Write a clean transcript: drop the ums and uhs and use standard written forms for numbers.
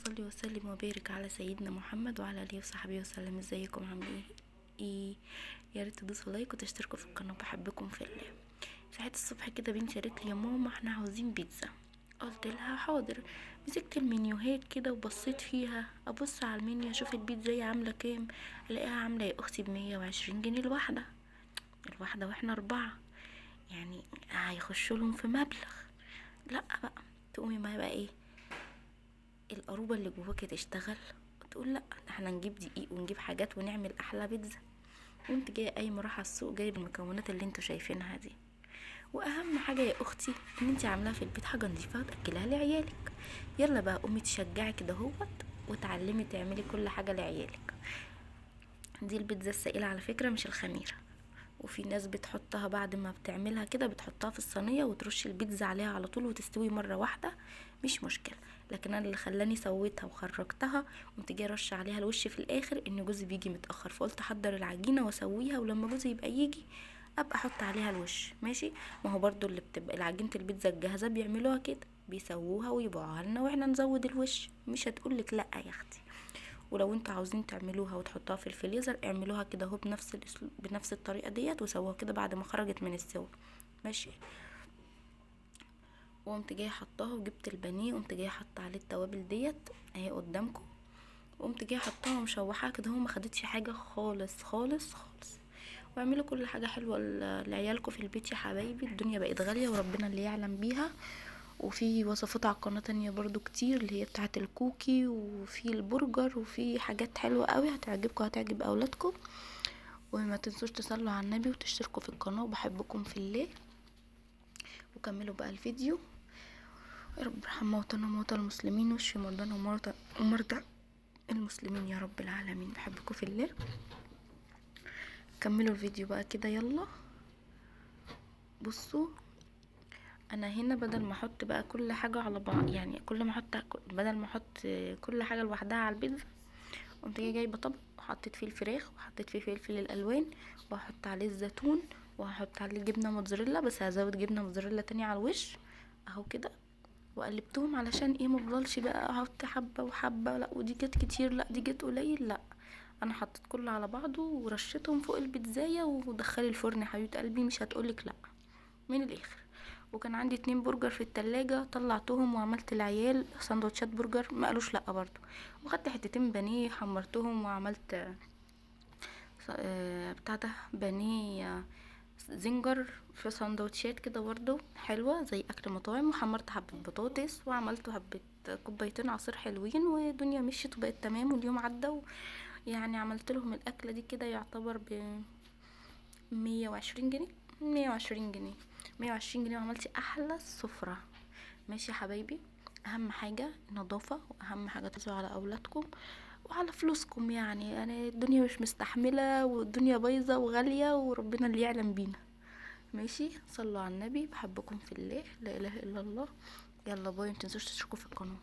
صل وسلم وبارك على سيدنا محمد وعلى اله وصحبه وسلم. ازيكم عاملين ايه؟ يا ريت تدوسوا لايك وتشتركوا في القناه، بحبكم في الله. صحيت الصبح كده بنتي قالت لي يا ماما احنا عاوزين بيتزا. قلت لها حاضر. مسكت المنيوهات كده وبصيت فيها، ابص على المنيو اشوف البيتزا عامله كام، الاقيها عامله يا اختي ب120 جنيه الواحده. واحنا 4، يعني هيخشوا لهم في مبلغ. لا بقى، تقومي معايا بقى ايه القروبه اللي جواكي تشتغل وتقول لا احنا نجيب دقيق ونجيب حاجات ونعمل احلى بيتزا. وانت جايه قايمه رايحه السوق جايب المكونات اللي انتوا شايفينها دي. واهم حاجه يا اختي ان انت عاملاها في البيت حاجه نظيفه وتاكلها لعيالك. يلا بقى قومي تشجعي كده اهوت وتعلمي تعملي كل حاجه لعيالك. دي البيتزا السائله على فكره مش الخميره. وفي ناس بتحطها بعد ما بتعملها كده بتحطها في الصينيه وترش البيتزا عليها على طول وتستوي مره واحده، مش مشكله. لكن انا اللي خلاني سويتها وخرجتها قمت جايه رش عليها الوش في الاخر ان جوزي بيجي متاخر، فقلت احضر العجينه واسويها ولما جوزي يبقى يجي ابقى احط عليها الوش. ماشي، ما هو برضو اللي بتبقى العجينه البيتزا الجاهزه بيعملوها كده، بيسووها ويبيعوها لنا واحنا نزود الوش، مش هتقولك لا يا اختي. ولو انتوا عاوزين تعملوها وتحطوها في الفريزر اعملوها كده اهو بنفس الاسلوب بنفس الطريقه ديت وسووها كده بعد ما خرجت من السوا. ماشي. وقمت جايه حطاها وجبت البانيه وقمت جايه حاطه عليه التوابل ديت اهي قدامكم. وقمت جايه حطاها ومشوحاها كده اهو، ما خدتش حاجه خالص خالص خالص. واعملوا كل حاجه حلوه لعيالكم في البيت يا حبايبي، الدنيا بقت غاليه وربنا اللي يعلم بيها. وفي وصفات على القناه تانية برضو كتير اللي هي بتاعه الكوكي وفي البرجر وفي حاجات حلوه قوي هتعجبكم هتعجب اولادكم. وما تنسوش تصلوا على النبي وتشتركوا في القناه، وبحبكم في الله. وكملوا بقى الفيديو. يا رب ارحم موتانا وموتى المسلمين واشفي مرضانا ومرضى المسلمين يا رب العالمين. بحبكم في الله. كملوا الفيديو بقى كده يلا. بصوا انا هنا بدل ما احط بقى كل حاجه على بعض، يعني كل ما احط بدل ما احط كل حاجه لوحدها على البيتزا، قمت جايبه طبق وحطيت فيه الفراخ وحطيت فيه فلفل الالوان وهحط عليه الزيتون وهحط عليه جبنه موتزاريلا، بس هزود جبنه موتزاريلا تاني على الوش اهو كده. وقلبتهم علشان ايه مفضلش بقى احط حبه وحبه، لا ودي جت كتير لا دي جت قليل، لا انا حطيت كله على بعضه ورشيتهم فوق البيتزايه ودخلي الفرن يا حبيبه قلبي مش هتقولك لا من الاخر. وكان عندي 2 برجر في التلاجة طلعتهم وعملت العيال سندوتشات برجر ما قالوش لا برضو. وخدت حتتين بانيه حمرتهم وعملت بتاع ده بانيه زنجر في سندوتشات كده برضو حلوة زي اكل مطاعم. وحمرت حبة بطاطس وعملت حبة كوبايتين عصير حلوين والدنيا مشيت وبقت تمام واليوم عدى. يعني عملت لهم الاكلة دي كده يعتبر ب120 جنيه. 120 جنيه 120 جنيه وعملتي احلى سفرة. ماشي يا حبايبي، اهم حاجة نظافة واهم حاجة تحافظوا على اولادكم وعلى فلوسكم. يعني الدنيا مش مستحملة والدنيا بايظة وغالية وربنا اللي يعلم بينا. ماشي، صلوا على النبي، بحبكم في الله، لا اله الا الله. يلا باي، متنسوش تشتركوا في القناة.